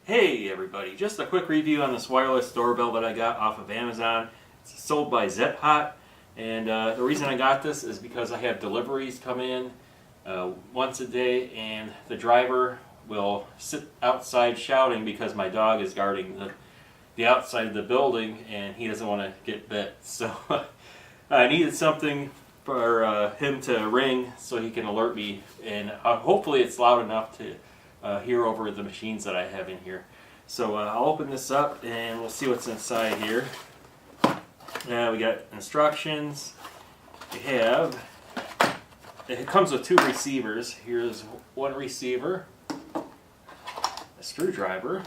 Hey everybody, just a quick review on this wireless doorbell that I got off of Amazon. It's sold by Zethot, and the reason I got this is because I have deliveries come in once a day, and the driver will sit outside shouting because my dog is guarding the outside of the building and he doesn't want to get bit. So I needed something for him to ring so he can alert me, and hopefully it's loud enough to hear over the machines that I have in here. So I'll open this up and we'll see what's inside here. We got instructions. It comes with two receivers. Here's one receiver, a screwdriver,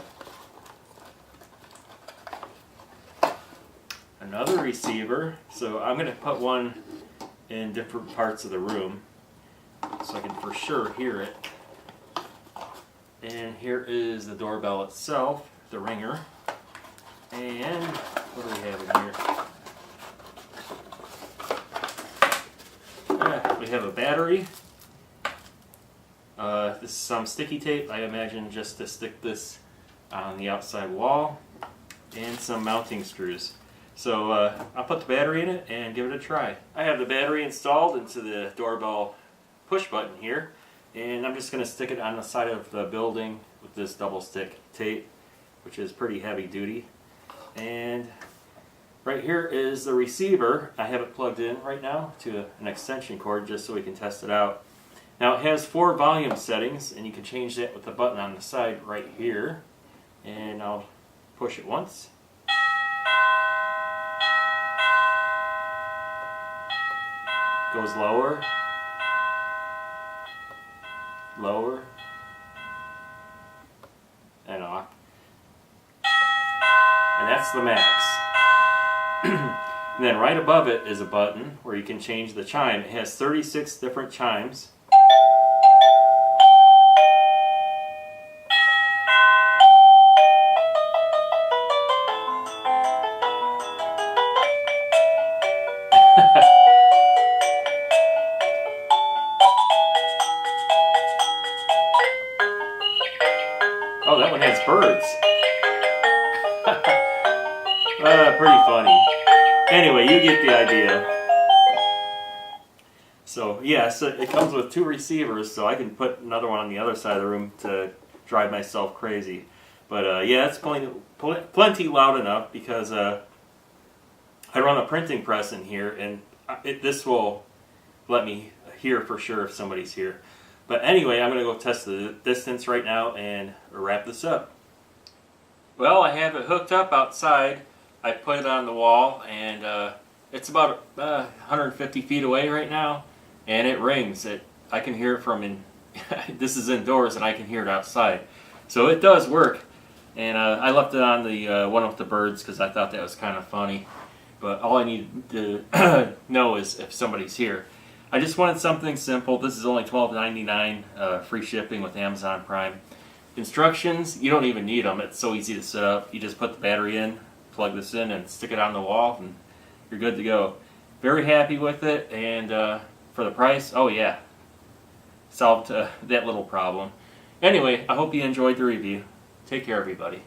another receiver. So I'm going to put one in different parts of the room so I can for sure hear it. And here is the doorbell itself, the ringer. And what do we have in here? We have a battery. This is some sticky tape, I imagine, just to stick this on the outside wall. And some mounting screws. So I'll put the battery in it and give it a try. I have the battery installed into the doorbell push button here. And I'm just going to stick it on the side of the building with this double stick tape, which is pretty heavy duty. And right here is the receiver. I have it plugged in right now to an extension cord just so we can test it out. Now it has 4 volume settings, and you can change that with the button on the side right here. And I'll push it once. Goes lower. Lower and off, and that's the max. And then right above it is a button where you can change the chime. It has 36 different chimes. Oh, that one has birds. Pretty funny. Anyway, you get the idea. So, yes, it comes with 2 receivers, so I can put another one on the other side of the room to drive myself crazy. But, yeah, it's plenty loud enough because I run a printing press in here, and this will let me hear for sure if somebody's here. But anyway, I'm going to go test the distance right now and wrap this up. Well, I have it hooked up outside. I put it on the wall, and it's about 150 feet away right now, and it rings. I can hear it from in. This is indoors, and I can hear it outside. So it does work. And I left it on the one with the birds because I thought that was kind of funny. But all I need to know is if somebody's here. I just wanted something simple. This is only $12.99, free shipping with Amazon Prime. Instructions, you don't even need them. It's so easy to set up. You just put the battery in, plug this in, and stick it on the wall, and you're good to go. Very happy with it, and for the price, oh yeah, solved that little problem. Anyway, I hope you enjoyed the review. Take care, everybody.